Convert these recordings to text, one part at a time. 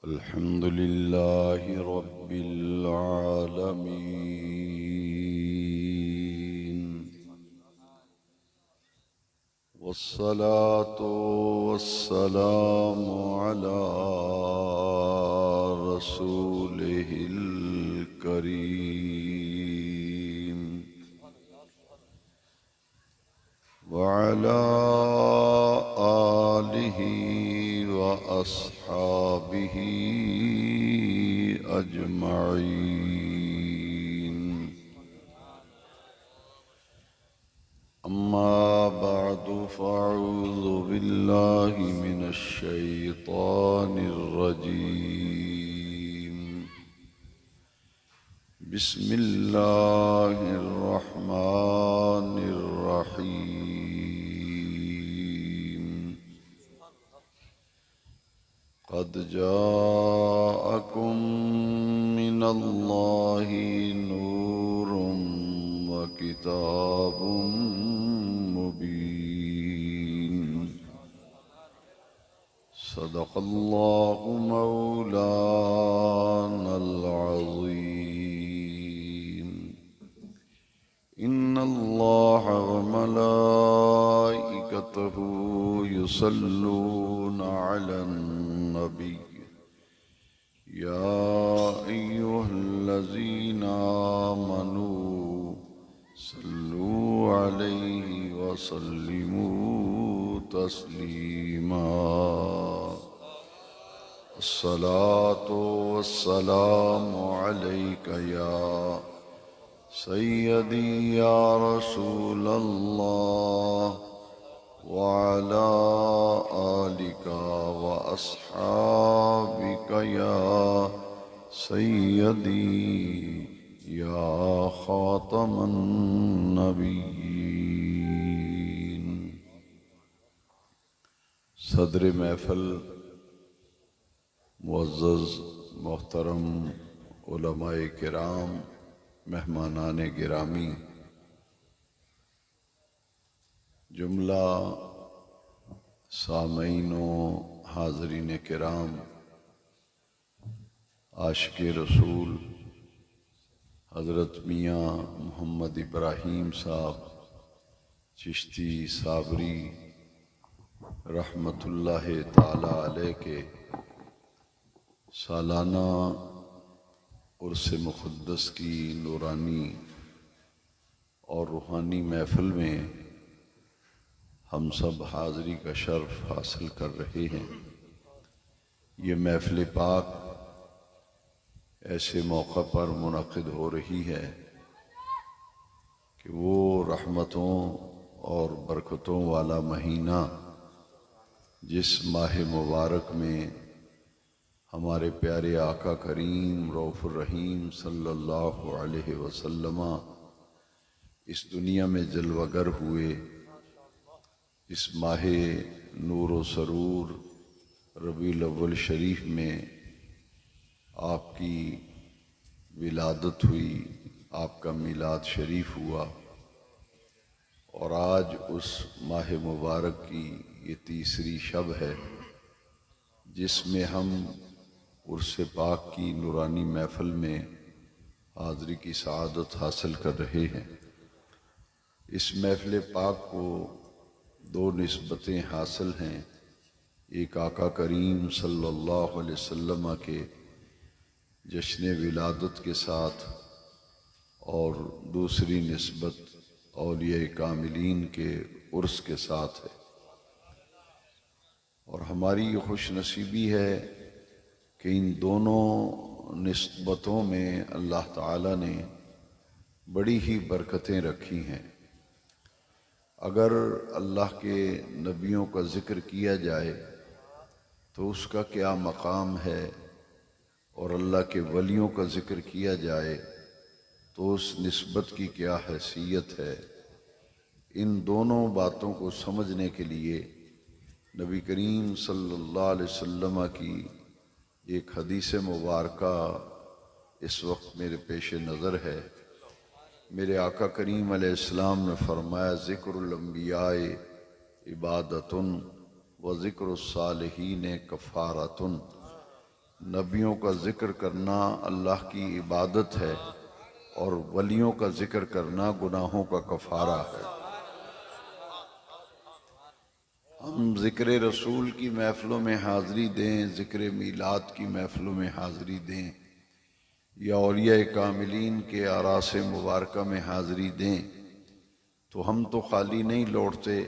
الحمد لله رب العالمين، والصلاة والسلام على رسوله الكريم وعلى آله وأصحابه أجمعين. أما بعد فأعوذ بالله من الشيطان الرجيم. بسم الله الرحمن الرحيم. قد جاءكم من الله نور وكتاب مبين. صدق الله مولانا العظيم. إن الله وملائكته يصلون على النبي يا أيها الذين آمنوا صلوا عليه وسلموا تسليما. الصلاة والسلام عليك يا سيدي يا رسول الله، وعلى آلك وأصحابك يا سيدي يا خاتم النبيين. صدر محفل معزز محترم علماء کرام، مہمانان گرامی، جملہ سامعین و حاضرین کرام، عاشق رسول حضرت میاں محمد ابراہیم صاحب چشتی صابری رحمۃ اللہ تعالی علیہ کے سالانہ عرس مقدس کی نورانی اور روحانی محفل میں ہم سب حاضری کا شرف حاصل کر رہے ہیں. یہ محفل پاک ایسے موقع پر منعقد ہو رہی ہے کہ وہ رحمتوں اور برکتوں والا مہینہ جس ماہ مبارک میں ہمارے پیارے آقا کریم رؤوف الرحیم صلی اللہ علیہ وسلم اس دنیا میں جلوہ گر ہوئے، اس ماہ نور و سرور ربیع الاول شریف میں آپ کی ولادت ہوئی، آپ کا میلاد شریف ہوا، اور آج اس ماہ مبارک کی یہ تیسری شب ہے جس میں ہم عرس پاک کی نورانی محفل میں حاضری کی سعادت حاصل کر رہے ہیں. اس محفل پاک کو دو نسبتیں حاصل ہیں، ایک آقا کریم صلی اللہ علیہ وسلم کے جشن ولادت کے ساتھ، اور دوسری نسبت اولیاء کاملین کے عرس کے ساتھ ہے. اور ہماری یہ خوش نصیبی ہے کہ ان دونوں نسبتوں میں اللہ تعالیٰ نے بڑی ہی برکتیں رکھی ہیں. اگر اللہ کے نبیوں کا ذکر کیا جائے تو اس کا کیا مقام ہے، اور اللہ کے ولیوں کا ذکر کیا جائے تو اس نسبت کی کیا حیثیت ہے، ان دونوں باتوں کو سمجھنے کے لیے نبی کریم صلی اللہ علیہ وسلم کی ایک حدیث مبارکہ اس وقت میرے پیش نظر ہے۔ میرے آقا کریم علیہ السلام نے فرمایا، ذکر الانبیاء عبادتن و ذکر الصالحین کفارتن، نبیوں کا ذکر کرنا اللہ کی عبادت ہے اور ولیوں کا ذکر کرنا گناہوں کا کفارہ ہے۔ ہم ذکر رسول کی محفلوں میں حاضری دیں، ذکر میلاد کی محفلوں میں حاضری دیں، یا اولیاء کاملین کے اعراس مبارکہ میں حاضری دیں، تو ہم تو خالی نہیں لوٹتے۔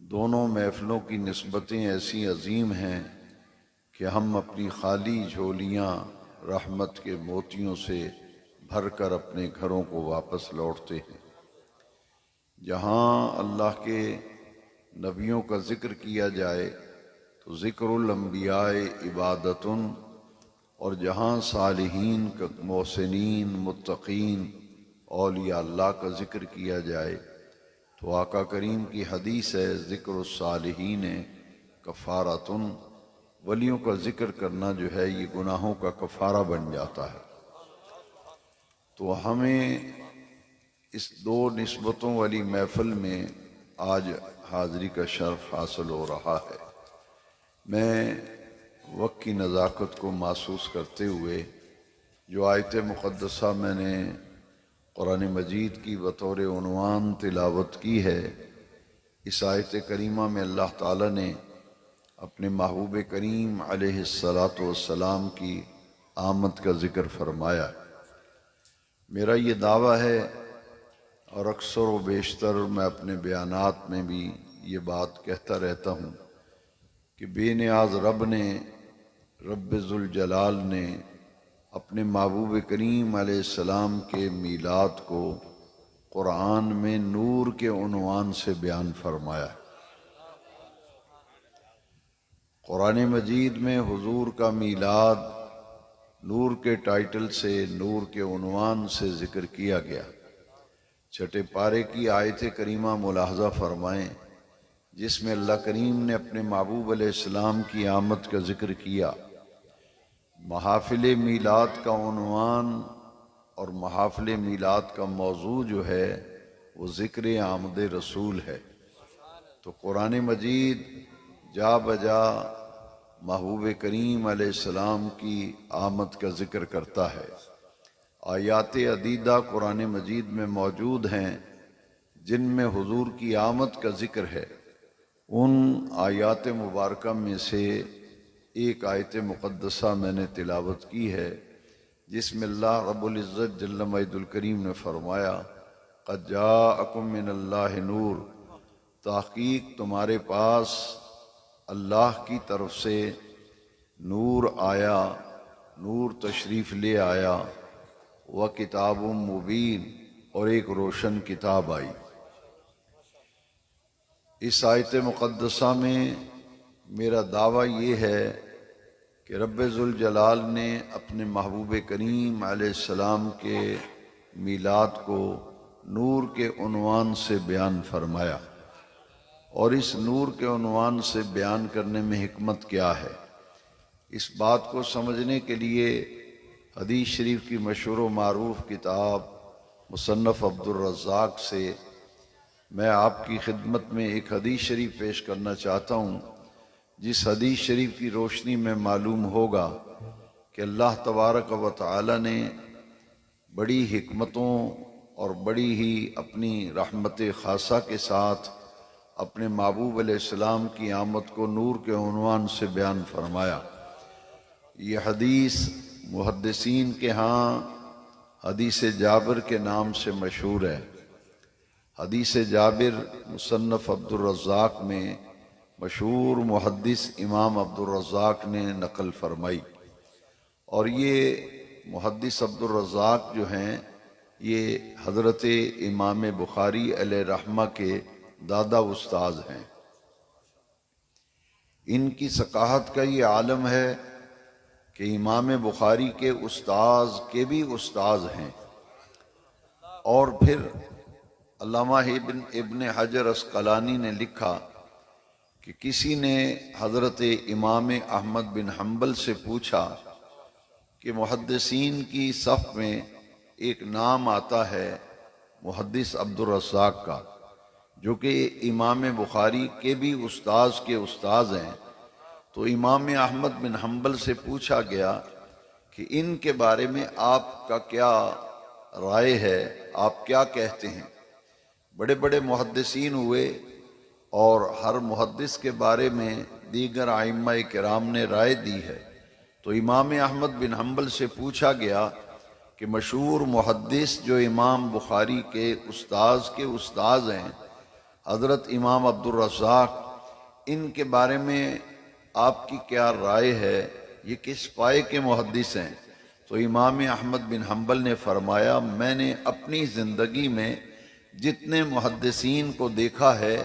دونوں محفلوں کی نسبتیں ایسی عظیم ہیں کہ ہم اپنی خالی جھولیاں رحمت کے موتیوں سے بھر کر اپنے گھروں کو واپس لوٹتے ہیں۔ جہاں اللہ کے نبیوں کا ذکر کیا جائے تو ذکر الانبیاء عبادتن، اور جہاں صالحین، محسنین، متقین، اولیاء اللہ کا ذکر کیا جائے تو آقا کریم کی حدیث ہے، ذکر الصالحین کفارتن، ولیوں کا ذکر کرنا جو ہے یہ گناہوں کا کفارہ بن جاتا ہے۔ تو ہمیں اس دو نسبتوں والی محفل میں آج حاضری کا شرف حاصل ہو رہا ہے۔ میں وقت کی نزاکت کو محسوس کرتے ہوئے جو آیت مقدسہ میں نے قرآن مجید کی بطور عنوان تلاوت کی ہے، اس آیت کریمہ میں اللہ تعالیٰ نے اپنے محبوب کریم علیہ السلام کی آمد کا ذکر فرمایا۔ میرا یہ دعویٰ ہے اور اکثر و بیشتر میں اپنے بیانات میں بھی یہ بات کہتا رہتا ہوں کہ بے نیاز رب نے، رب ذوالجلال نے اپنے محبوب کریم علیہ السلام کے میلاد کو قرآن میں نور کے عنوان سے بیان فرمایا۔ قرآن مجید میں حضور کا میلاد نور کے ٹائٹل سے، نور کے عنوان سے ذکر کیا گیا۔ چھٹے پارے کی آیت کریمہ ملاحظہ فرمائیں، جس میں اللہ کریم نے اپنے محبوب علیہ السلام کی آمد کا ذکر کیا۔ محافل میلاد کا عنوان اور محافل میلاد کا موضوع جو ہے وہ ذکر آمد رسول ہے۔ تو قرآن مجید جا بجا محبوب کریم علیہ السلام کی آمد کا ذکر کرتا ہے۔ آیات عدیدہ قرآن مجید میں موجود ہیں جن میں حضور کی آمد کا ذکر ہے۔ ان آیات مبارکہ میں سے ایک آیت مقدسہ میں نے تلاوت کی ہے، جس میں اللہ رب العزت جل مجدہ الکریم نے فرمایا، قد جاءکم من اللہ نور، تحقیق تمہارے پاس اللہ کی طرف سے نور آیا، نور تشریف لے آیا، وکتاب مبین، اور ایک روشن کتاب آئی۔ اس آیت مقدسہ میں میرا دعویٰ یہ ہے کہ رب ذوالجلال نے اپنے محبوب کریم علیہ السلام کے میلاد کو نور کے عنوان سے بیان فرمایا، اور اس نور کے عنوان سے بیان کرنے میں حکمت کیا ہے، اس بات کو سمجھنے کے لیے حدیث شریف کی مشہور و معروف کتاب مصنف عبدالرزاق سے میں آپ کی خدمت میں ایک حدیث شریف پیش کرنا چاہتا ہوں، جس حدیث شریف کی روشنی میں معلوم ہوگا کہ اللہ تبارک و تعالی نے بڑی حکمتوں اور بڑی ہی اپنی رحمت خاصہ کے ساتھ اپنے محبوب علیہ السلام کی آمد کو نور کے عنوان سے بیان فرمایا۔ یہ حدیث محدثین کے ہاں حدیث جابر کے نام سے مشہور ہے۔ حدیث جابر مصنف عبدالرزاق میں مشہور محدث امام عبدالرزاق نے نقل فرمائی، اور یہ محدث عبدالرزاق جو ہیں یہ حضرت امام بخاری علیہ رحمہ کے دادا استاذ ہیں۔ ان کی ثقافت کا یہ عالم ہے کہ امام بخاری کے استاذ کے بھی استاذ ہیں۔ اور پھر علامہ ابن حجر عسقلانی نے لکھا کہ کسی نے حضرت امام احمد بن حنبل سے پوچھا کہ محدثین کی صف میں ایک نام آتا ہے محدث عبد الرزاق کا، جو کہ امام بخاری کے بھی استاذ کے استاذ ہیں، تو امام احمد بن حنبل سے پوچھا گیا کہ ان کے بارے میں آپ کا کیا رائے ہے، آپ کیا کہتے ہیں؟ بڑے بڑے محدثین ہوئے اور ہر محدث کے بارے میں دیگر ائمہ کرام نے رائے دی ہے، تو امام احمد بن حنبل سے پوچھا گیا کہ مشہور محدث جو امام بخاری کے استاذ ہیں حضرت امام عبد الرزاق، ان کے بارے میں آپ کی کیا رائے ہے، یہ کس پائے کے محدث ہیں؟ تو امام احمد بن حنبل نے فرمایا، میں نے اپنی زندگی میں جتنے محدثین کو دیکھا ہے،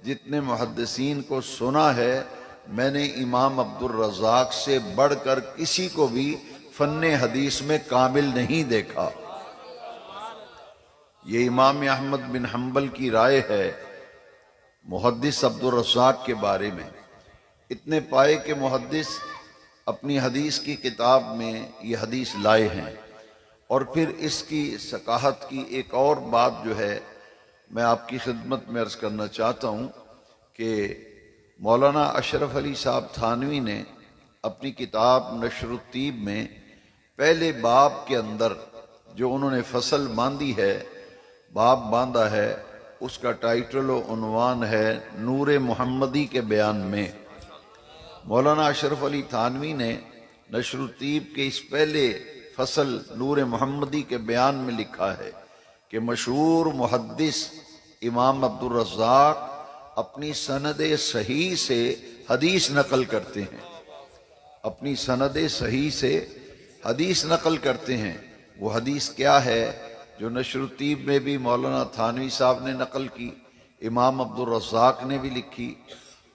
جتنے محدثین کو سنا ہے، میں نے امام عبد الرزاق سے بڑھ کر کسی کو بھی فن حدیث میں کامل نہیں دیکھا۔ یہ امام احمد بن حنبل کی رائے ہے محدث عبد الرزاق کے بارے میں۔ اتنے پائے کے محدث اپنی حدیث کی کتاب میں یہ حدیث لائے ہیں۔ اور پھر اس کی ثقافت کی ایک اور بات جو ہے میں آپ کی خدمت میں عرض کرنا چاہتا ہوں کہ مولانا اشرف علی صاحب تھانوی نے اپنی کتاب نشر الطیب میں پہلے باب کے اندر جو انہوں نے فصل باندھی ہے، باب باندھا ہے، اس کا ٹائٹل و عنوان ہے نور محمدی کے بیان میں۔ مولانا اشرف علی تھانوی نے نشر الطیب کے اس پہلے فصل نور محمدی کے بیان میں لکھا ہے کہ مشہور محدث امام عبد الرزاق اپنی سند صحیح سے حدیث نقل کرتے ہیں، اپنی سند صحیح سے حدیث نقل کرتے ہیں۔ وہ حدیث کیا ہے جو نشر الطیب میں بھی مولانا تھانوی صاحب نے نقل کی، امام عبد الرزاق نے بھی لکھی،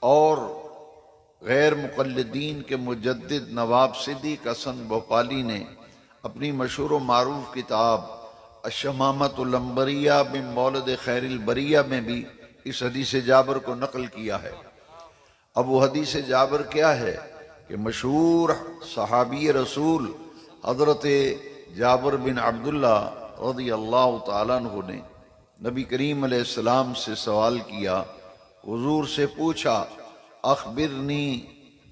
اور غیر مقلدین کے مجدد نواب صدیق حسن بھوپالی نے اپنی مشہور و معروف کتاب الشمامۃ العنبریہ من مولد خیر البریہ میں بھی اس حدیث جابر کو نقل کیا ہے۔ اب وہ حدیث جابر کیا ہے کہ مشہور صحابی رسول حضرت جابر بن عبداللہ رضی اللہ تعالیٰ عنہ نے نبی کریم علیہ السلام سے سوال کیا، حضور سے پوچھا، اخبرنی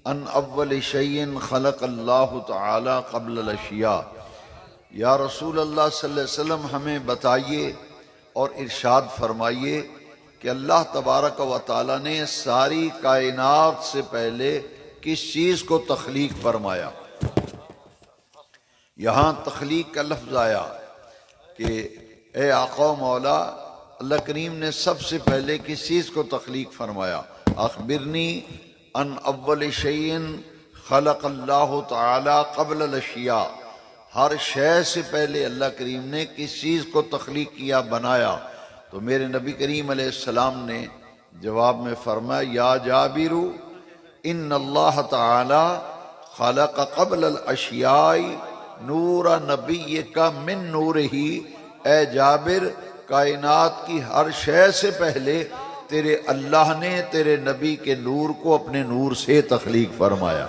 ان اول شیء خلق اللہ تعالی قبل الاشیاء، یا رسول اللہ صلی اللہ علیہ وسلم ہمیں بتائیے اور ارشاد فرمائیے کہ اللہ تبارک و تعالی نے ساری کائنات سے پہلے کس چیز کو تخلیق فرمایا؟ یہاں تخلیق کا لفظ آیا کہ اے آقا و مولا، اللہ کریم نے سب سے پہلے کس چیز کو تخلیق فرمایا؟ اخبرنی ان اول شیء خلق اللہ تعالی قبل الاشیاء، ہر شے سے پہلے اللہ کریم نے کس چیز کو تخلیق کیا، بنایا؟ تو میرے نبی کریم علیہ السلام نے جواب میں فرمایا، یا جابر ان اللہ تعالی خلق قبل الاشیاء نور نبیک من نورہ، اے جابر کائنات کی ہر شے سے پہلے تیرے اللہ نے تیرے نبی کے نور کو اپنے نور سے تخلیق فرمایا۔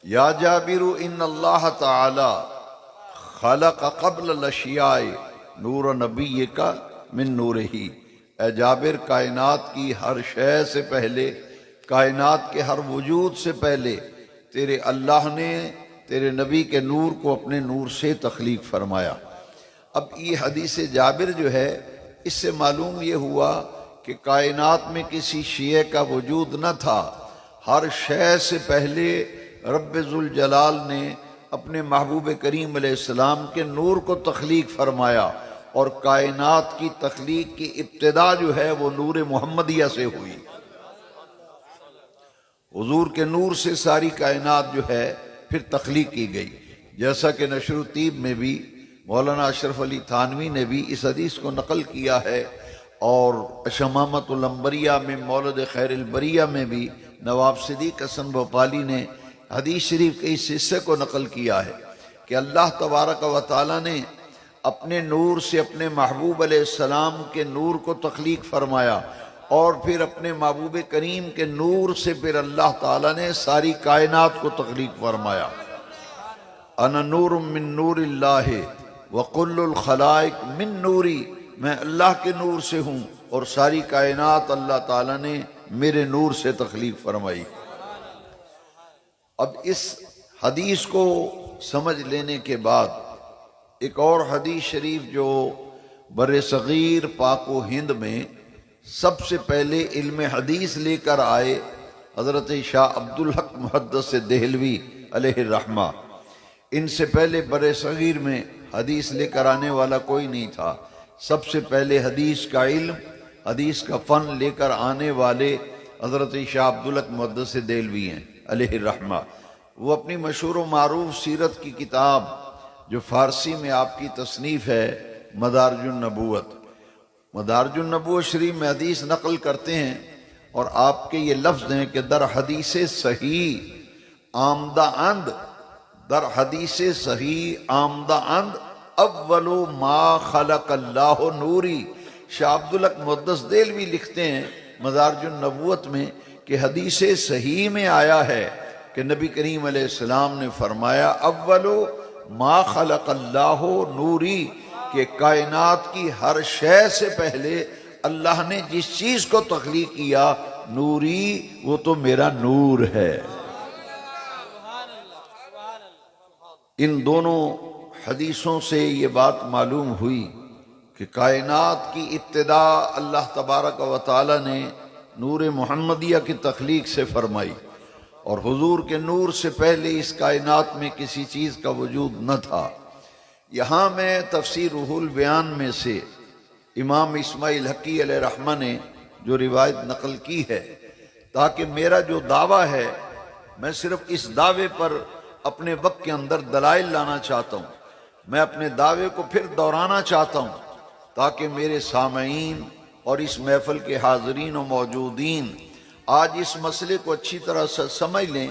یا جابر ان اللہ تعالی خلق قبل الاشیاء نور نبیک من نورہ، اے جابر کائنات کی ہر شے سے پہلے، کائنات کے ہر وجود سے پہلے تیرے اللہ نے تیرے نبی کے نور کو اپنے نور سے تخلیق فرمایا۔ اب یہ حدیث جابر جو ہے، اس سے معلوم یہ ہوا کہ کائنات میں کسی شیء کا وجود نہ تھا، ہر شے سے پہلے رب ذوالجلال نے اپنے محبوب کریم علیہ السلام کے نور کو تخلیق فرمایا، اور کائنات کی تخلیق کی ابتدا جو ہے وہ نور محمدیہ سے ہوئی۔ حضور کے نور سے ساری کائنات جو ہے پھر تخلیق کی گئی، جیسا کہ نشر الطیب میں بھی مولانا اشرف علی تھانوی نے بھی اس حدیث کو نقل کیا ہے، اور شمامت الانبریہ میں مولد خیر البریہ میں بھی نواب صدیق حسن بھوپالی نے حدیث شریف کے اس حصے کو نقل کیا ہے کہ اللہ تبارک و تعالی نے اپنے نور سے اپنے محبوب علیہ السلام کے نور کو تخلیق فرمایا، اور پھر اپنے محبوب کریم کے نور سے پھر اللہ تعالیٰ نے ساری کائنات کو تخلیق فرمایا۔ انا نور من نور اللہ وکل الخلائق من نوری، میں اللہ کے نور سے ہوں اور ساری کائنات اللہ تعالیٰ نے میرے نور سے تخلیق فرمائی۔ اب اس حدیث کو سمجھ لینے کے بعد ایک اور حدیث شریف جو بر صغیر پاک و ہند میں سب سے پہلے علم حدیث لے کر آئے حضرت شاہ عبدالحق محدث دہلوی علیہ الرحمہ، ان سے پہلے بر صغیر میں حدیث لے کر آنے والا کوئی نہیں تھا۔ سب سے پہلے حدیث کا علم، حدیث کا فن لے کر آنے والے حضرت شاہ عبدالحق محدث دہلوی ہیں علیہ الرحمہ۔ وہ اپنی مشہور و معروف سیرت کی کتاب جو فارسی میں آپ کی تصنیف ہے مدارج النبوت، مدارج النبوت شریف میں حدیث نقل کرتے ہیں، اور آپ کے یہ لفظ ہیں کہ در حدیث صحیح آمدہ اند، در حدیث صحیح آمدہ اند اول ما خلق اللہ نوری۔ شاہ عبدالحق محدث دہلوی لکھتے ہیں مدارج النبوت میں کہ حدیث صحیح میں آیا ہے کہ نبی کریم علیہ السلام نے فرمایا اول ما خلق اللہ نوری، کہ کائنات کی ہر شے سے پہلے اللہ نے جس چیز کو تخلیق کیا نوری، وہ تو میرا نور ہے۔ ان دونوں حدیثوں سے یہ بات معلوم ہوئی کہ کائنات کی ابتدا اللہ تبارک و تعالی نے نور محمدیہ کی تخلیق سے فرمائی، اور حضور کے نور سے پہلے اس کائنات میں کسی چیز کا وجود نہ تھا۔ یہاں میں تفسیر روح البیان میں سے امام اسماعیل حقی علیہ رحمہ نے جو روایت نقل کی ہے، تاکہ میرا جو دعویٰ ہے میں صرف اس دعوے پر اپنے وقت کے اندر دلائل لانا چاہتا ہوں، میں اپنے دعوے کو پھر دہرانا چاہتا ہوں تاکہ میرے سامعین اور اس محفل کے حاضرین و موجودین آج اس مسئلے کو اچھی طرح سے سمجھ لیں۔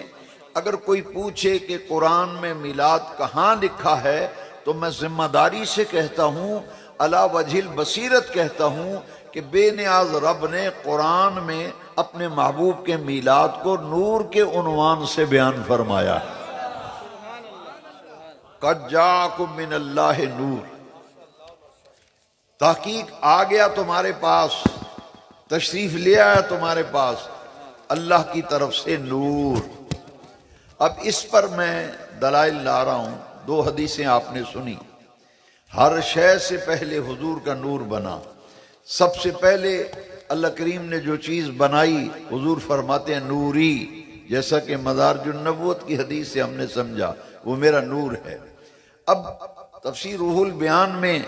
اگر کوئی پوچھے کہ قرآن میں میلاد کہاں لکھا ہے تو میں ذمہ داری سے کہتا ہوں، علی وجہ البصیرت کہتا ہوں کہ بے نیاز رب نے قرآن میں اپنے محبوب کے میلاد کو نور کے عنوان سے بیان فرمایا۔ قد جاءکم من اللہ نور، تحقیق آ گیا تمہارے پاس، تشریف لے آیا تمہارے پاس اللہ کی طرف سے نور۔ اب اس پر میں دلائل لا رہا ہوں۔ دو حدیثیں آپ نے سنی، ہر شے سے پہلے حضور کا نور بنا۔ سب سے پہلے اللہ کریم نے جو چیز بنائی حضور فرماتے ہیں نوری، جیسا کہ مدارج النبوت کی حدیث سے ہم نے سمجھا وہ میرا نور ہے۔ اب تفسیر روح البیان میں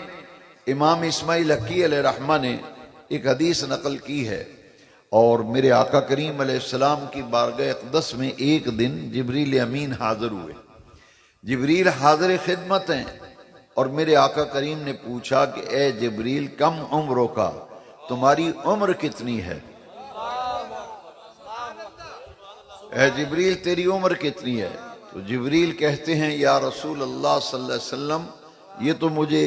امام اسماعیل حقی علیہ رحمہ نے ایک حدیث نقل کی ہے، اور میرے آقا کریم علیہ السلام کی بارگاہ اقدس میں ایک دن جبریل امین حاضر ہوئے۔ جبریل حاضر خدمت ہیں، اور میرے آقا کریم نے پوچھا کہ اے جبریل کم عمروں کا، تمہاری عمر کتنی ہے؟ اے جبریل تیری عمر کتنی ہے؟ تو جبریل کہتے ہیں یا رسول اللہ صلی اللہ علیہ وسلم یہ تو مجھے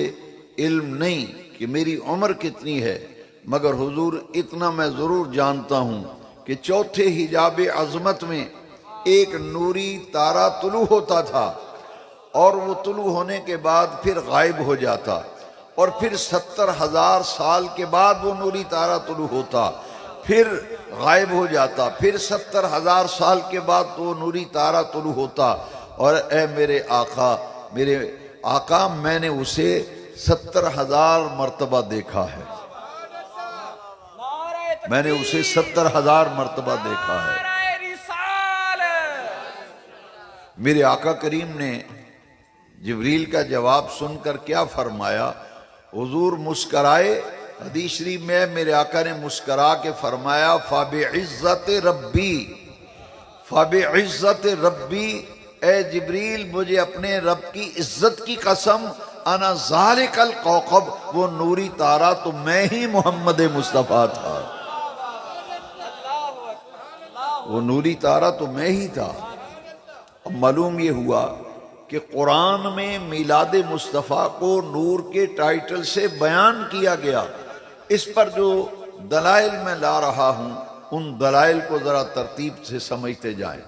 علم نہیں کہ میری عمر کتنی ہے، مگر حضور اتنا میں ضرور جانتا ہوں کہ چوتھے حجاب عظمت میں ایک نوری تارا طلوع ہوتا تھا، اور وہ طلوع ہونے کے بعد پھر غائب ہو جاتا، اور پھر 70,000 سال کے بعد وہ نوری تارا طلوع ہوتا، پھر غائب ہو جاتا، پھر 70,000 سال کے بعد وہ نوری تارا طلوع ہوتا، اور اے میرے آقا میں نے اسے 70,000 مرتبہ دیکھا ہے، میں نے اسے 70,000 مرتبہ دیکھا ہے۔ میرے آقا کریم نے جبریل کا جواب سن کر کیا فرمایا؟ حضور مسکرائے۔ حدیث شریف میں میرے آقا نے مسکرا کے فرمایا فَبِعِزَّتِ رَبِّی، فَبِعِزَّتِ رَبِّی، اے جبریل مجھے اپنے رب کی عزت کی قسم انا ذالک الکوكب، وہ نوری تارا تو میں ہی محمد مصطفیٰ تھا، وہ نوری تارا تو میں ہی تھا۔ اب معلوم یہ ہوا کہ قرآن میں میلاد مصطفیٰ کو نور کے ٹائٹل سے بیان کیا گیا۔ اس پر جو دلائل میں لا رہا ہوں ان دلائل کو ذرا ترتیب سے سمجھتے جائیں۔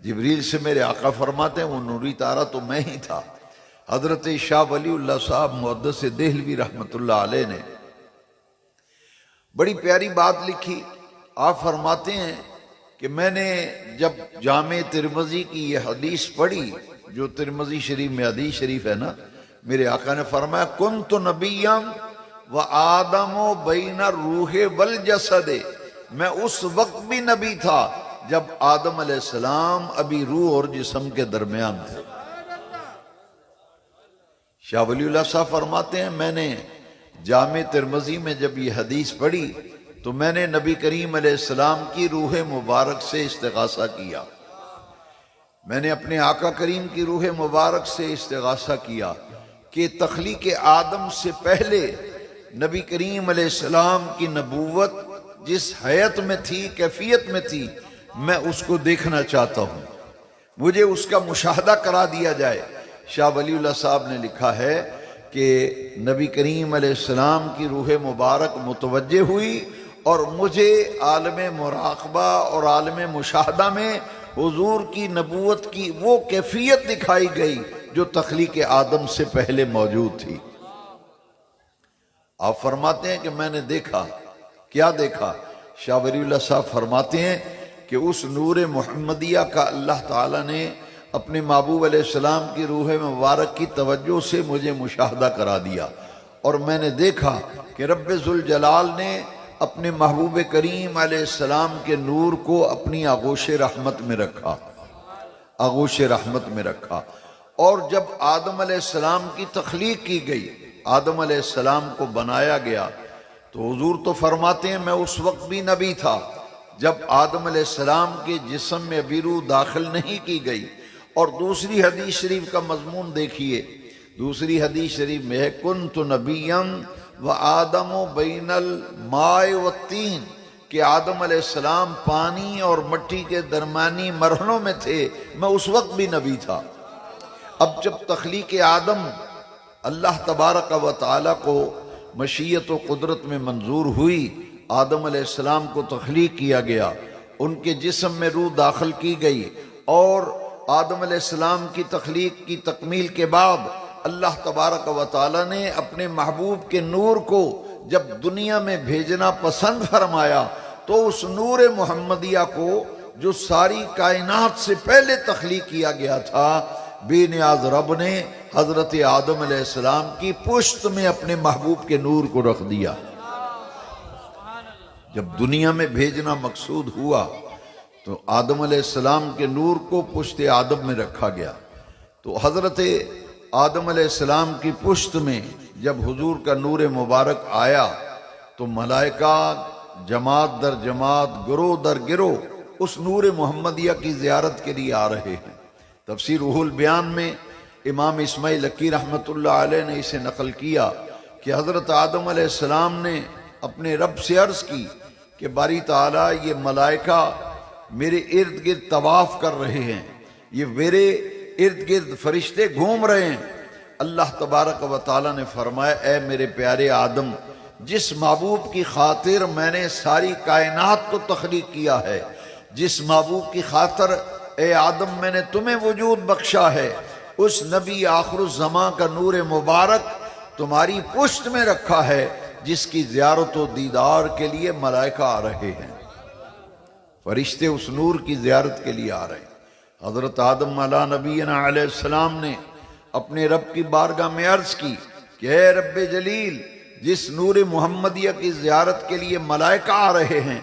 جبریل سے میرے آقا فرماتے ہیں وہ نوری تارا تو میں ہی تھا۔ حضرت شاہ ولی اللہ صاحب محدث دہلوی رحمۃ اللہ علیہ نے بڑی پیاری بات لکھی۔ آپ فرماتے ہیں کہ میں نے جب جامع ترمذی کی یہ حدیث پڑھی، جو ترمذی شریف میں حدیث شریف ہے نا، میرے آقا نے فرمایا کنت نبیا و آدم بین الروح والجسد، میں اس وقت بھی نبی تھا جب آدم علیہ السلام ابھی روح اور جسم کے درمیان تھے۔ شاہ ولی اللہ صاحب فرماتے ہیں میں نے جامع ترمذی میں جب یہ حدیث پڑھی تو میں نے نبی کریم علیہ السلام کی روح مبارک سے استغاثہ کیا، میں نے اپنے آقا کریم کی روح مبارک سے استغاثہ کیا کہ تخلیق آدم سے پہلے نبی کریم علیہ السلام کی نبوت جس حیت میں تھی، کیفیت میں تھی، میں اس کو دیکھنا چاہتا ہوں، مجھے اس کا مشاہدہ کرا دیا جائے۔ شاہ ولی اللہ صاحب نے لکھا ہے کہ نبی کریم علیہ السلام کی روح مبارک متوجہ ہوئی اور مجھے عالم مراقبہ اور عالم مشاہدہ میں حضور کی نبوت کی وہ کیفیت دکھائی گئی جو تخلیق آدم سے پہلے موجود تھی۔ آپ فرماتے ہیں کہ میں نے دیکھا، کیا دیکھا؟ شاہ ولی اللہ صاحب فرماتے ہیں کہ اس نور محمدیہ کا اللہ تعالیٰ نے اپنے محبوب علیہ السلام کی روح مبارک کی توجہ سے مجھے مشاہدہ کرا دیا، اور میں نے دیکھا کہ رب ذوالجلال نے اپنے محبوب کریم علیہ السلام کے نور کو اپنی آغوش رحمت میں رکھا، آغوش رحمت میں رکھا۔ اور جب آدم علیہ السلام کی تخلیق کی گئی، آدم علیہ السلام کو بنایا گیا، تو حضور تو فرماتے ہیں میں اس وقت بھی نبی تھا جب آدم علیہ السلام کے جسم میں ابھی روح داخل نہیں کی گئی۔ اور دوسری حدیث شریف کا مضمون دیکھیے، دوسری حدیث شریف میں ہے کنت نبیا و آدم بین الماء والطین، کہ آدم علیہ السلام پانی اور مٹی کے درمیانی مرحلوں میں تھے، میں اس وقت بھی نبی تھا۔ اب جب تخلیق آدم اللہ تبارک و تعالیٰ کو مشیت و قدرت میں منظور ہوئی، آدم علیہ السلام کو تخلیق کیا گیا، ان کے جسم میں روح داخل کی گئی، اور آدم علیہ السلام کی تخلیق کی تکمیل کے بعد اللہ تبارک و تعالیٰ نے اپنے محبوب کے نور کو جب دنیا میں بھیجنا پسند فرمایا تو اس نور محمدیہ کو جو ساری کائنات سے پہلے تخلیق کیا گیا تھا، بے نیاز رب نے حضرت آدم علیہ السلام کی پشت میں اپنے محبوب کے نور کو رکھ دیا۔ جب دنیا میں بھیجنا مقصود ہوا تو آدم علیہ السلام کے نور کو پشت آدم میں رکھا گیا۔ تو حضرت آدم علیہ السلام کی پشت میں جب حضور کا نور مبارک آیا تو ملائکہ جماعت در جماعت، گروہ در گروہ اس نور محمدیہ کی زیارت کے لیے آ رہے ہیں۔ تفسیر روح البیان میں امام اسماعیل لکی رحمۃ اللہ علیہ نے اسے نقل کیا کہ حضرت آدم علیہ السلام نے اپنے رب سے عرض کی کہ باری تعالیٰ یہ ملائکہ میرے ارد گرد طواف کر رہے ہیں، یہ میرے ارد گرد فرشتے گھوم رہے ہیں۔ اللہ تبارک و تعالیٰ نے فرمایا اے میرے پیارے آدم، جس محبوب کی خاطر میں نے ساری کائنات کو تخلیق کیا ہے، جس محبوب کی خاطر اے آدم میں نے تمہیں وجود بخشا ہے، اس نبی آخر الزمان کا نور مبارک تمہاری پشت میں رکھا ہے، جس کی زیارت و دیدار کے لیے ملائکہ آ رہے ہیں، فرشتے اس نور کی زیارت کے لیے آ رہے ہیں۔ حضرت آدم علیہ نبینا علیہ السلام نے اپنے رب کی بارگاہ میں عرض کی کہ اے رب جلیل، جس نور محمدیہ کی زیارت کے لیے ملائکہ آ رہے ہیں،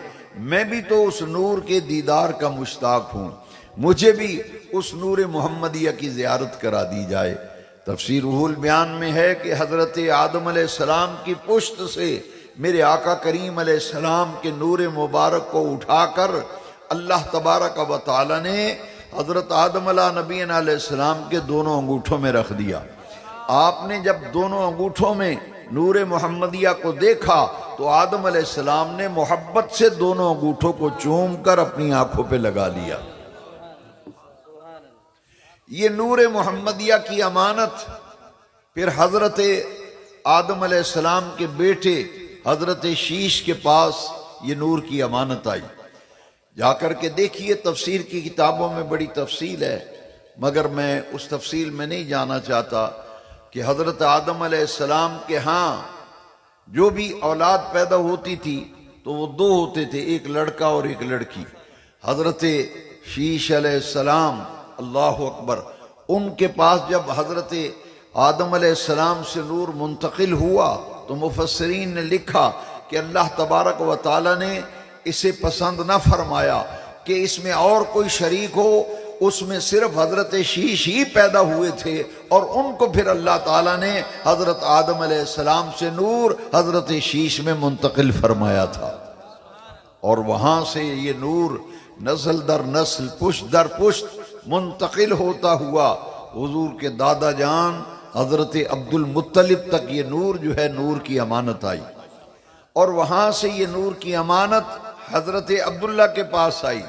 میں بھی تو اس نور کے دیدار کا مشتاق ہوں، مجھے بھی اس نور محمدیہ کی زیارت کرا دی جائے۔ تفسیر روح البیان میں ہے کہ حضرت آدم علیہ السلام کی پشت سے میرے آقا کریم علیہ السلام کے نور مبارک کو اٹھا کر اللہ تبارک و تعالی نے حضرت آدم علیہ نبی علیہ السلام کے دونوں انگوٹھوں میں رکھ دیا۔ آپ نے جب دونوں انگوٹھوں میں نور محمدیہ کو دیکھا تو آدم علیہ السلام نے محبت سے دونوں انگوٹھوں کو چوم کر اپنی آنکھوں پہ لگا لیا۔ یہ نور محمدیہ کی امانت پھر حضرت آدم علیہ السلام کے بیٹے حضرت شیش کے پاس یہ نور کی امانت آئی۔ جا کر کے دیکھیے، تفسیر کی کتابوں میں بڑی تفصیل ہے، مگر میں اس تفصیل میں نہیں جانا چاہتا کہ حضرت آدم علیہ السلام کے ہاں جو بھی اولاد پیدا ہوتی تھی تو وہ دو ہوتے تھے، ایک لڑکا اور ایک لڑکی۔ حضرت شیش علیہ السلام، اللہ اکبر، ان کے پاس جب حضرت آدم علیہ السلام سے نور منتقل ہوا تو مفسرین نے لکھا کہ اللہ تبارک و تعالی نے اسے پسند نہ فرمایا کہ اس میں اور کوئی شریک ہو، اس میں صرف حضرت شیش ہی پیدا ہوئے تھے، اور ان کو پھر اللہ تعالیٰ نے حضرت آدم علیہ السلام سے نور حضرت شیش میں منتقل فرمایا تھا، اور وہاں سے یہ نور نسل در نسل، پشت در پشت منتقل ہوتا ہوا حضور کے دادا جان حضرت عبد المطلب تک یہ نور جو ہے نور کی امانت آئی، اور وہاں سے یہ نور کی امانت حضرت عبداللہ کے پاس آئی،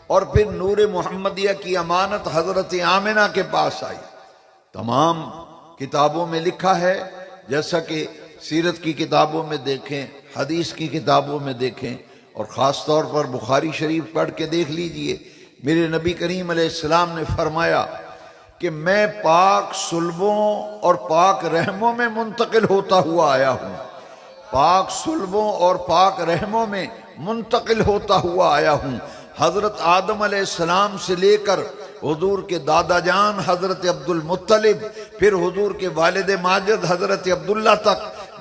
اور پھر نور محمدیہ کی امانت حضرت آمنہ کے پاس آئی۔ تمام کتابوں میں لکھا ہے، جیسا کہ سیرت کی کتابوں میں دیکھیں، حدیث کی کتابوں میں دیکھیں، اور خاص طور پر بخاری شریف پڑھ کے دیکھ لیجئے، میرے نبی کریم علیہ السلام نے فرمایا کہ میں پاک صلبوں اور پاک رحموں میں منتقل ہوتا ہوا آیا ہوں، پاک صلبوں اور پاک رحموں میں منتقل ہوتا ہوا آیا ہوں۔ حضرت آدم علیہ السلام سے لے کر حضور کے دادا جان حضرت عبد المطلب، پھر حضور کے والد ماجد حضرت عبداللہ تک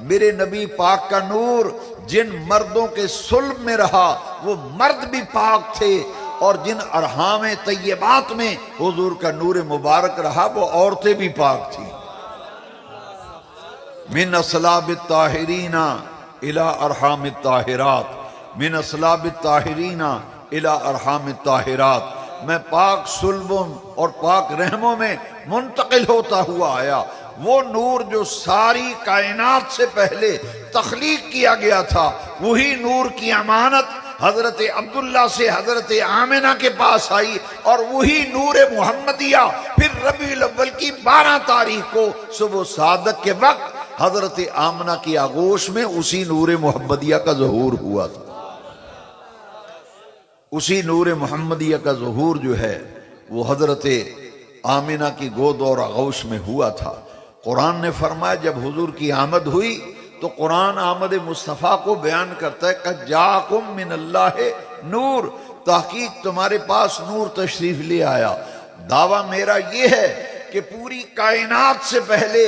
میرے نبی پاک کا نور جن مردوں کے صلب میں رہا وہ مرد بھی پاک تھے، اور جن ارحام طیبات میں حضور کا نور مبارک رہا وہ عورتیں بھی پاک تھیں۔ من اصلاب الطاہرین الی ارحام الطاہرات، من اصلاب الطاہرین الی ارحام الطاہرات، میں پاک صلبوں اور پاک رحموں میں منتقل ہوتا ہوا آیا۔ وہ نور جو ساری کائنات سے پہلے تخلیق کیا گیا تھا، وہی نور کی امانت حضرت عبداللہ سے حضرت آمنہ کے پاس آئی، اور وہی نور محمدیہ پھر ربیع الاول کی 12 تاریخ کو صبح صادق کے وقت حضرت آمنہ کی آغوش میں اسی نور محمدیہ کا ظہور ہوا تھا۔ اسی نور محمدیہ کا ظہور جو ہے وہ حضرت آمنہ کی گود اور آغوش میں ہوا تھا۔ قرآن نے فرمایا جب حضور کی آمد ہوئی تو قرآن آمد مصطفیٰ کو بیان کرتا ہے کہ جاءکم من اللہ نور، تحقیق تمہارے پاس نور تشریف لے آیا۔ دعویٰ میرا یہ ہے کہ پوری کائنات سے پہلے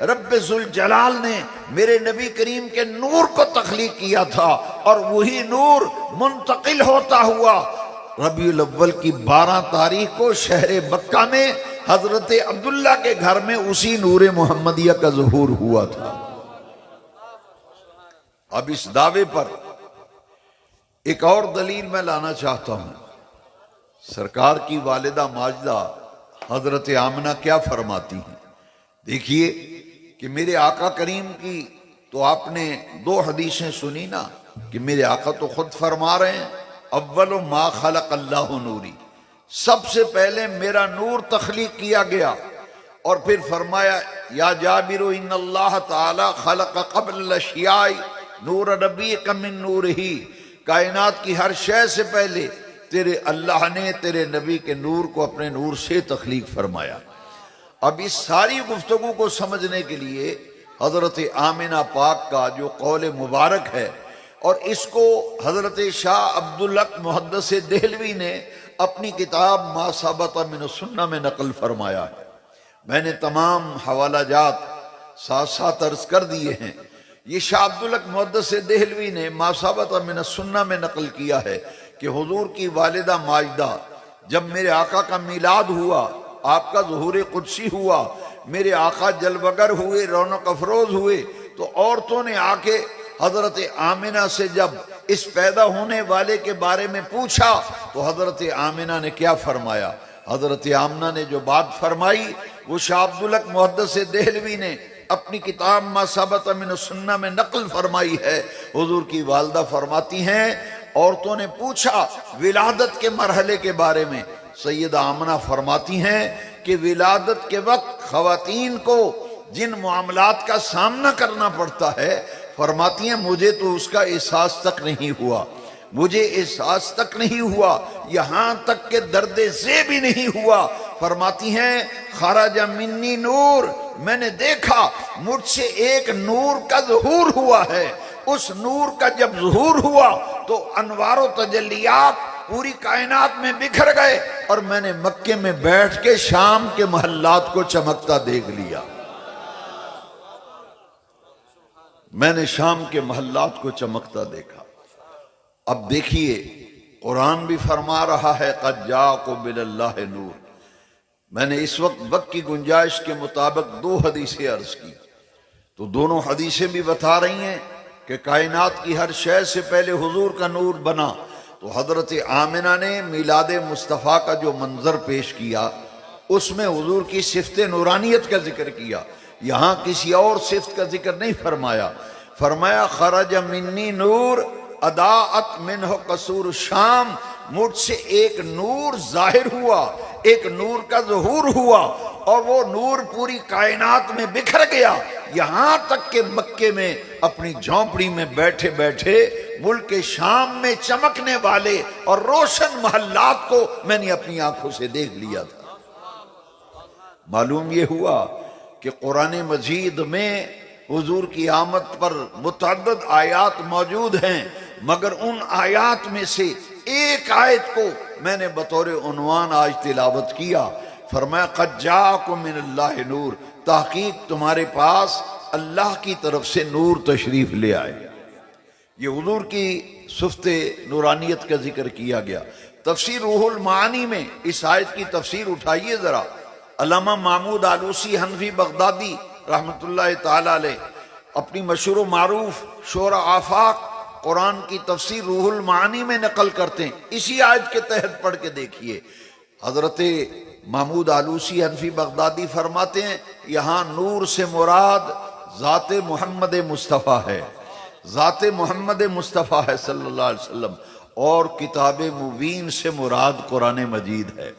رب ذوالجلال نے میرے نبی کریم کے نور کو تخلیق کیا تھا، اور وہی نور منتقل ہوتا ہوا ربیع الاول کی 12 تاریخ کو شہر مکہ میں حضرت عبداللہ کے گھر میں اسی نور محمدیہ کا ظہور ہوا تھا۔ اب اس دعوے پر ایک اور دلیل میں لانا چاہتا ہوں۔ سرکار کی والدہ ماجدہ حضرت آمنہ کیا فرماتی ہیں؟ دیکھیے کہ میرے آقا کریم کی تو آپ نے 2 حدیثیں سنی نا، کہ میرے آقا تو خود فرما رہے ہیں اول ما خلق اللہ نوری، سب سے پہلے میرا نور تخلیق کیا گیا، اور پھر فرمایا یا جابر ان اللہ تعالی خلق قبل الاشیاء نور نبیک من نورہی، کائنات کی ہر شے سے پہلے تیرے اللہ نے تیرے نبی کے نور کو اپنے نور سے تخلیق فرمایا۔ اب اس ساری گفتگو کو سمجھنے کے لیے حضرت آمنہ پاک کا جو قول مبارک ہے، اور اس کو حضرت شاہ عبدالحق محدث دہلوی نے اپنی کتاب ما ثبت من السنہ میں نقل فرمایا ہے۔ میں نے تمام حوالہ جات ساتھ ساتھ عرض کر دیے ہیں۔ یہ شاہ عبدالحق محدث دہلوی نے ما ثبت من السنہ میں نقل کیا ہے کہ حضور کی والدہ ماجدہ جب میرے آقا کا میلاد ہوا، آپ کا ظہور قدسی ہوا، میرے آقا جلوگر ہوئے، رونق افروز ہوئے، تو عورتوں نے آ کے حضرت آمنہ سے جب اس پیدا ہونے والے کے بارے میں پوچھا تو حضرت آمنہ نے کیا فرمایا؟ حضرت آمنہ نے جو بات فرمائی وہ شاہ عبدالحق محدث دہلوی نے اپنی کتاب ما ثبت من السنہ میں نقل فرمائی ہے۔ حضور کی والدہ فرماتی ہیں عورتوں نے پوچھا ولادت کے مرحلے کے بارے میں، سیدہ آمنہ فرماتی ہیں کہ ولادت کے وقت خواتین کو جن معاملات کا سامنا کرنا پڑتا ہے، فرماتی ہیں مجھے تو اس کا احساس تک نہیں ہوا، مجھے احساس تک نہیں ہوا، یہاں تک کہ درد ذی بھی نہیں ہوا۔ فرماتی ہیں خرج منی نور، میں نے دیکھا مجھ سے ایک نور کا ظہور ہوا ہے، اس نور کا جب ظہور ہوا تو انوار و تجلیات پوری کائنات میں بکھر گئے، اور میں نے مکے میں بیٹھ کے شام کے محلات کو چمکتا دیکھ لیا، میں نے شام کے محلات کو چمکتا دیکھا۔ اب دیکھیے قرآن بھی فرما رہا ہے قد جاءکم من اللہ نور۔ میں نے اس وقت کی گنجائش کے مطابق 2 حدیثیں عرض کی، تو دونوں حدیثیں بھی بتا رہی ہیں کہ کائنات کی ہر شے سے پہلے حضور کا نور بنا۔ تو حضرت آمنہ نے میلاد مصطفیٰ کا جو منظر پیش کیا اس میں حضور کی صفت نورانیت کا ذکر کیا، یہاں کسی اور صفت کا ذکر نہیں فرمایا۔ فرمایا خرج منی نور اضاءت منہ قصور الشام، مجھ سے ایک نور ظاہر ہوا، ایک نور کا ظہور ہوا، اور وہ نور پوری کائنات میں بکھر گیا، یہاں تک کہ مکے میں اپنی جھونپڑی میں بیٹھے بیٹھے ملک شام میں چمکنے والے اور روشن محلات کو میں نے اپنی آنکھوں سے دیکھ لیا تھا۔ معلوم یہ ہوا کہ قرآن مجید میں حضور کی آمد پر متعدد آیات موجود ہیں، مگر ان آیات میں سے ایک آیت کو میں نے بطور عنوان آج تلاوت کیا۔ فرمایا قد جاءکم من اللہ نور، تحقیق تمہارے پاس اللہ کی طرف سے نور تشریف لے آئے۔ یہ حضور کی صفت نورانیت کا ذکر کیا گیا۔ تفسیر روح المعانی میں اس آیت کی تفسیر اٹھائیے ذرا، علامہ محمود آلوسی حنفی بغدادی رحمت اللہ تعالی علیہ اپنی مشہور و معروف شورى آفاق قرآن کی تفسیر روح المعانی میں نقل کرتے ہیں، اسی آیت کے تحت پڑھ کے دیکھیے۔ حضرت محمود آلوسی حنفی بغدادی فرماتے ہیں یہاں نور سے مراد ذات محمد مصطفیٰ ہے، ذات محمد مصطفیٰ ہے صلی اللہ علیہ وسلم، اور کتاب مبین سے مراد قرآن مجید ہے۔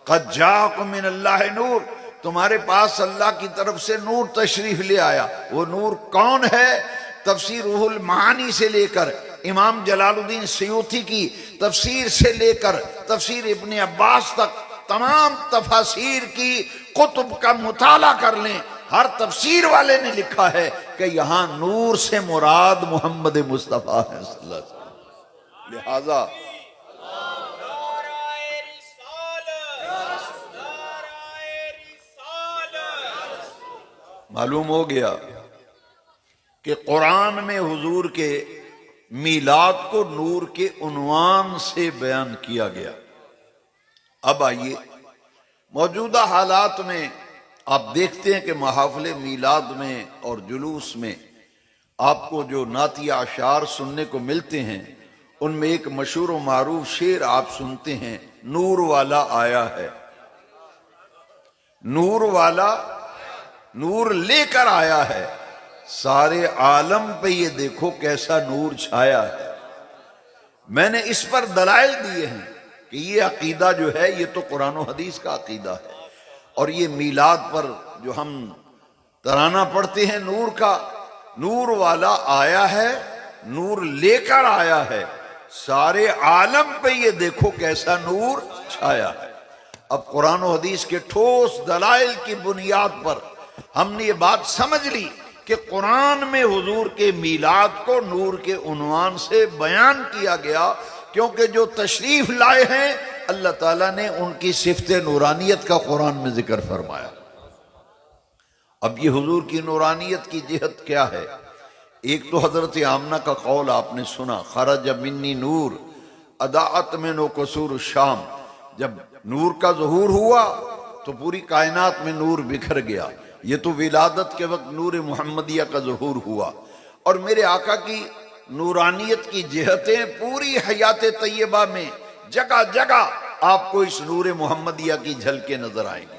قد جاءکم من اللہ نور، تمہارے پاس اللہ کی طرف سے نور تشریف لے آیا۔ وہ نور کون ہے؟ تفسیر روح المعانی سے لے کر امام جلال الدین سیوطی کی تفسیر سے لے کر تفسیر ابن عباس تک تمام تفاسیر کی کتب کا مطالعہ کر لیں، ہر تفسیر والے نے لکھا ہے کہ یہاں نور سے مراد محمد مصطفیٰ ہے صلی اللہ علیہ وسلم۔ لہذا معلوم ہو گیا کہ قرآن میں حضور کے میلاد کو نور کے عنوان سے بیان کیا گیا۔ اب آئیے موجودہ حالات میں آپ دیکھتے ہیں کہ محافل میلاد میں اور جلوس میں آپ کو جو نعتیہ اشعار سننے کو ملتے ہیں ان میں ایک مشہور و معروف شعر آپ سنتے ہیں، نور والا آیا ہے، نور والا نور لے کر آیا ہے، سارے عالم پہ یہ دیکھو کیسا نور چھایا ہے۔ میں نے اس پر دلائل دیے ہیں کہ یہ عقیدہ جو ہے یہ تو قرآن و حدیث کا عقیدہ ہے، اور یہ میلاد پر جو ہم ترانہ پڑھتے ہیں نور کا، نور والا آیا ہے، نور لے کر آیا ہے، سارے عالم پہ یہ دیکھو کیسا نور چھایا ہے۔ اب قرآن و حدیث کے ٹھوس دلائل کی بنیاد پر ہم نے یہ بات سمجھ لی کہ قرآن میں حضور کے میلاد کو نور کے عنوان سے بیان کیا گیا، کیونکہ جو تشریف لائے ہیں اللہ تعالیٰ نے ان کی صفت نورانیت کا قرآن میں ذکر فرمایا۔ اب یہ حضور کی نورانیت کی جہت کیا ہے؟ ایک تو حضرت آمنہ کا قول آپ نے سنا، خرج منی نور اضاءت منہ قصور الشام، جب نور کا ظہور ہوا تو پوری کائنات میں نور بکھر گیا۔ یہ تو ولادت کے وقت نور محمدیہ کا ظہور ہوا، اور میرے آقا کی نورانیت کی جہتیں پوری حیات طیبہ میں جگہ جگہ آپ کو اس نور محمدیہ کی جھلکیں نظر آئیں گی،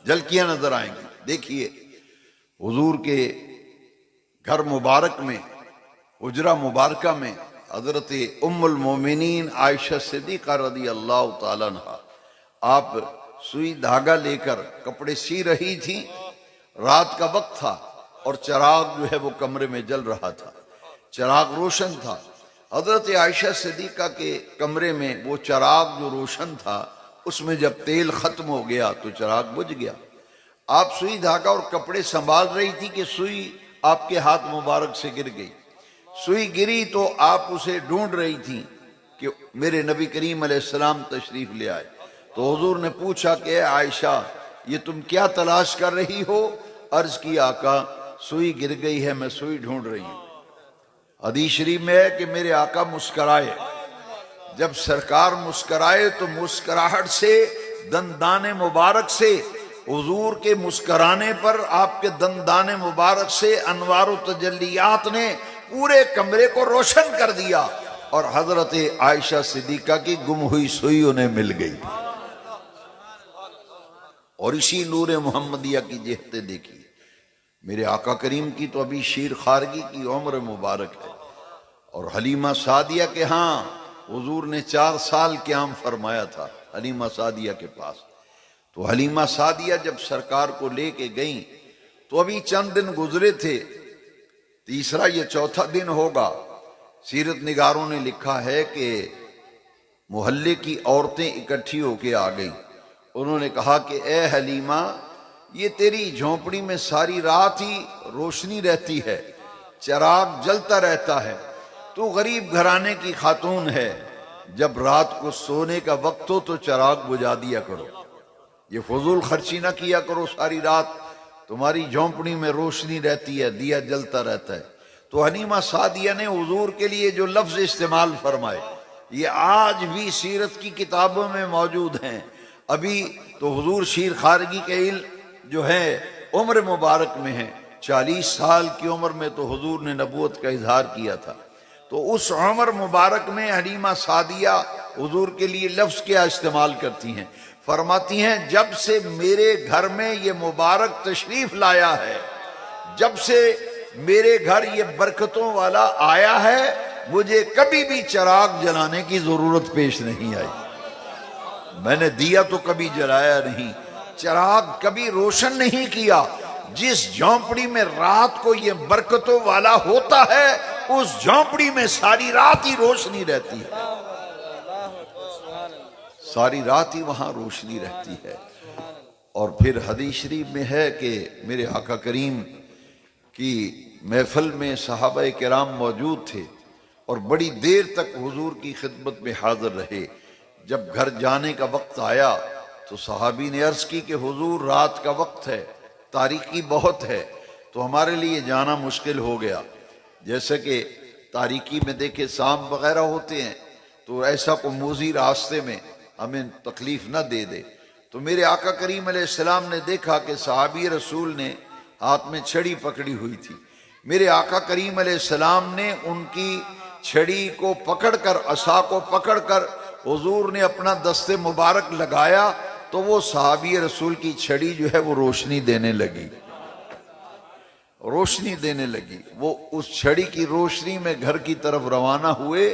جھلکیاں نظر آئیں گی۔ دیکھیے حضور کے گھر مبارک میں، حجرہ مبارکہ میں، حضرت ام المومنین عائشہ صدیقہ رضی اللہ تعالیٰ عنہا آپ سوئی دھاگا لے کر کپڑے سی رہی تھیں، رات کا وقت تھا اور چراغ جو ہے وہ کمرے میں جل رہا تھا، چراغ روشن تھا۔ حضرت عائشہ صدیقہ کے کمرے میں وہ چراغ جو روشن تھا، اس میں جب تیل ختم ہو گیا تو چراغ بجھ گیا۔ آپ سوئی دھاگا اور کپڑے سنبھال رہی تھی کہ سوئی آپ کے ہاتھ مبارک سے گر گئی۔ سوئی گری تو آپ اسے ڈھونڈ رہی تھی کہ میرے نبی کریم علیہ السلام تشریف لے آئے۔ تو حضور نے پوچھا کہ اے عائشہ یہ تم کیا تلاش کر رہی ہو؟ عرض کی آقا سوئی گر گئی ہے، میں سوئی ڈھونڈ رہی ہوں۔ حدیث شریف میں ہے کہ میرے آقا مسکرائے، جب سرکار مسکرائے تو مسکراہٹ سے، دندان مبارک سے، حضور کے مسکرانے پر آپ کے دندان مبارک سے انوار و تجلیات نے پورے کمرے کو روشن کر دیا اور حضرت عائشہ صدیقہ کی گم ہوئی سوئی انہیں مل گئی۔ اور اسی نور محمدیہ کی جہتیں دیکھی۔ میرے آقا کریم کی تو ابھی شیر خارگی کی عمر مبارک ہے، اور حلیمہ سعدیہ کے ہاں حضور نے 4 سال قیام فرمایا تھا حلیمہ سعدیہ کے پاس۔ تو حلیمہ سعدیہ جب سرکار کو لے کے گئیں تو ابھی چند دن گزرے تھے، تیسرا یہ چوتھا دن ہوگا۔ سیرت نگاروں نے لکھا ہے کہ محلے کی عورتیں اکٹھی ہو کے آ گئیں۔ انہوں نے کہا کہ اے حلیمہ یہ تیری جھونپڑی میں ساری رات ہی روشنی رہتی ہے، چراغ جلتا رہتا ہے، تو غریب گھرانے کی خاتون ہے، جب رات کو سونے کا وقت ہو تو چراغ بجھا دیا کرو، یہ فضول خرچی نہ کیا کرو، ساری رات تمہاری جھونپڑی میں روشنی رہتی ہے، دیا جلتا رہتا ہے۔ تو حلیمہ سعدیہ نے حضور کے لیے جو لفظ استعمال فرمائے یہ آج بھی سیرت کی کتابوں میں موجود ہیں۔ ابھی تو حضور شیر خارگی کے علم جو ہے عمر مبارک میں ہے، 40 سال کی عمر میں تو حضور نے نبوت کا اظہار کیا تھا۔ تو اس عمر مبارک میں حلیمہ سعدیہ حضور کے لیے لفظ کیا استعمال کرتی ہیں؟ فرماتی ہیں جب سے میرے گھر میں یہ مبارک تشریف لایا ہے، جب سے میرے گھر یہ برکتوں والا آیا ہے، مجھے کبھی بھی چراغ جلانے کی ضرورت پیش نہیں آئی۔ میں نے دیا تو کبھی جلایا نہیں، چراغ کبھی روشن نہیں کیا۔ جس جھونپڑی میں رات کو یہ برکتوں والا ہوتا ہے اس جھونپڑی میں ساری رات ہی روشنی رہتی ہے، ساری رات ہی وہاں روشنی رہتی ہے۔ اور پھر حدیث شریف میں ہے کہ میرے آقا کریم کی محفل میں صحابہ کرام موجود تھے اور بڑی دیر تک حضور کی خدمت میں حاضر رہے۔ جب گھر جانے کا وقت آیا تو صحابی نے عرض کی کہ حضور رات کا وقت ہے، تاریکی بہت ہے، تو ہمارے لیے جانا مشکل ہو گیا۔ جیسے کہ تاریکی میں دیکھے سانپ وغیرہ ہوتے ہیں، تو ایسا کو موذی راستے میں ہمیں تکلیف نہ دے دے۔ تو میرے آقا کریم علیہ السلام نے دیکھا کہ صحابی رسول نے ہاتھ میں چھڑی پکڑی ہوئی تھی۔ میرے آقا کریم علیہ السلام نے ان کی چھڑی کو پکڑ کر، عصا کو پکڑ کر حضور نے اپنا دست مبارک لگایا تو وہ صحابی رسول کی چھڑی جو ہے وہ روشنی دینے لگی، روشنی دینے لگی۔ وہ اس چھڑی کی روشنی میں گھر کی طرف روانہ ہوئے۔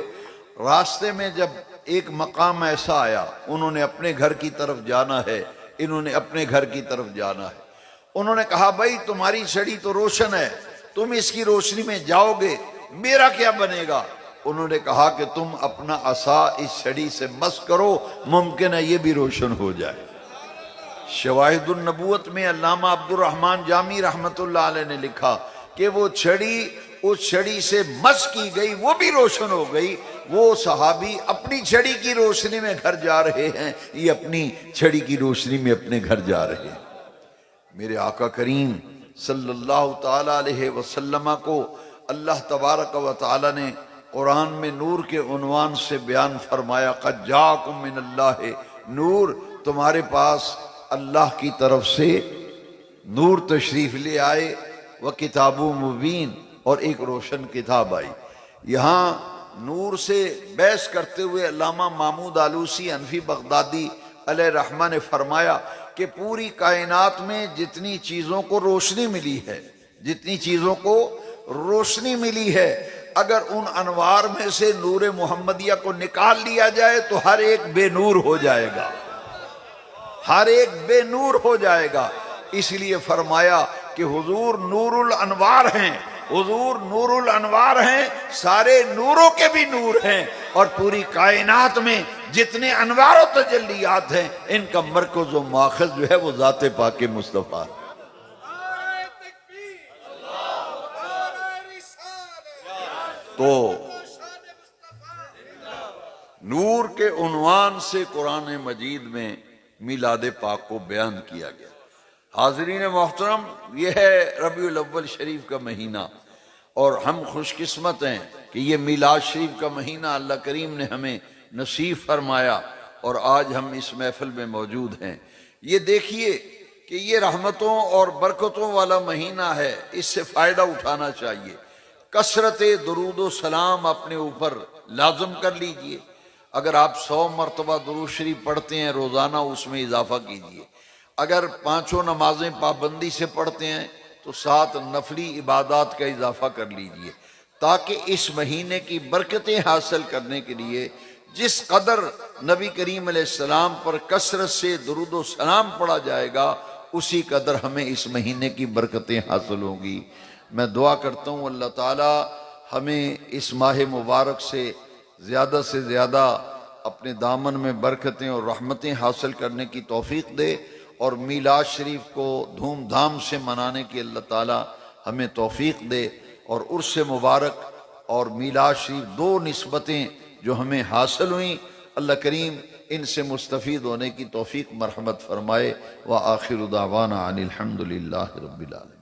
راستے میں جب ایک مقام ایسا آیا، انہوں نے اپنے گھر کی طرف جانا ہے، انہوں نے اپنے گھر کی طرف جانا ہے۔ انہوں نے کہا بھائی تمہاری چھڑی تو روشن ہے، تم اس کی روشنی میں جاؤ گے، میرا کیا بنے گا؟ انہوں نے کہا کہ تم اپنا عصا اس چھڑی سے مس کرو، ممکن ہے یہ بھی روشن ہو جائے۔ شواہد النبوت میں علامہ عبد الرحمن جامی رحمت اللہ علیہ نے لکھا کہ وہ چھڑی اس چھڑی سے مس کی گئی، وہ بھی روشن ہو گئی۔ وہ صحابی اپنی چھڑی کی روشنی میں گھر جا رہے ہیں، یہ اپنی چھڑی کی روشنی میں اپنے گھر جا رہے ہیں۔ میرے آقا کریم صلی اللہ تعالی علیہ وسلم کو اللہ تبارک و تعالی نے قرآن میں نور کے عنوان سے بیان فرمایا، قد جاءکم من اللہ نور، تمہارے پاس اللہ کی طرف سے نور تشریف لے آئے، وہ کتاب مبین، اور ایک روشن کتاب آئی۔ یہاں نور سے بحث کرتے ہوئے علامہ محمود آلوسی حنفی بغدادی علیہ رحمہ نے فرمایا کہ پوری کائنات میں جتنی چیزوں کو روشنی ملی ہے، جتنی چیزوں کو روشنی ملی ہے، اگر ان انوار میں سے نور محمدیہ کو نکال لیا جائے تو ہر ایک بے نور ہو جائے گا، ہر ایک بے نور ہو جائے گا۔ اس لیے فرمایا کہ حضور نور الانوار ہیں، حضور نور الانوار ہیں، سارے نوروں کے بھی نور ہیں، اور پوری کائنات میں جتنے انوار و تجلیات ہیں ان کا مرکز و ماخذ جو ہے وہ ذات پاک مصطفیٰ ہے۔ تو نور کے عنوان سے قرآن مجید میں میلاد پاک کو بیان کیا گیا۔ حاضرین محترم، یہ ہے ربیع الاول شریف کا مہینہ، اور ہم خوش قسمت ہیں کہ یہ میلاد شریف کا مہینہ اللہ کریم نے ہمیں نصیب فرمایا، اور آج ہم اس محفل میں موجود ہیں۔ یہ دیکھیے کہ یہ رحمتوں اور برکتوں والا مہینہ ہے، اس سے فائدہ اٹھانا چاہیے۔ کثرت درود و سلام اپنے اوپر لازم کر لیجئے۔ اگر آپ 100 مرتبہ درود شریف پڑھتے ہیں روزانہ، اس میں اضافہ کیجئے۔ اگر 5 نمازیں پابندی سے پڑھتے ہیں تو 7 نفلی عبادات کا اضافہ کر لیجئے، تاکہ اس مہینے کی برکتیں حاصل کرنے کے لیے جس قدر نبی کریم علیہ السلام پر کثرت سے درود و سلام پڑھا جائے گا، اسی قدر ہمیں اس مہینے کی برکتیں حاصل ہوں گی۔ میں دعا کرتا ہوں اللہ تعالی ہمیں اس ماہ مبارک سے زیادہ اپنے دامن میں برکتیں اور رحمتیں حاصل کرنے کی توفیق دے، اور میلاد شریف کو دھوم دھام سے منانے کی اللہ تعالی ہمیں توفیق دے، اور عرس مبارک اور میلاد شریف 2 نسبتیں جو ہمیں حاصل ہوئیں، اللہ کریم ان سے مستفید ہونے کی توفیق مرحمت فرمائے۔ وآخر دعوانا ان الحمد للہ رب العالمین۔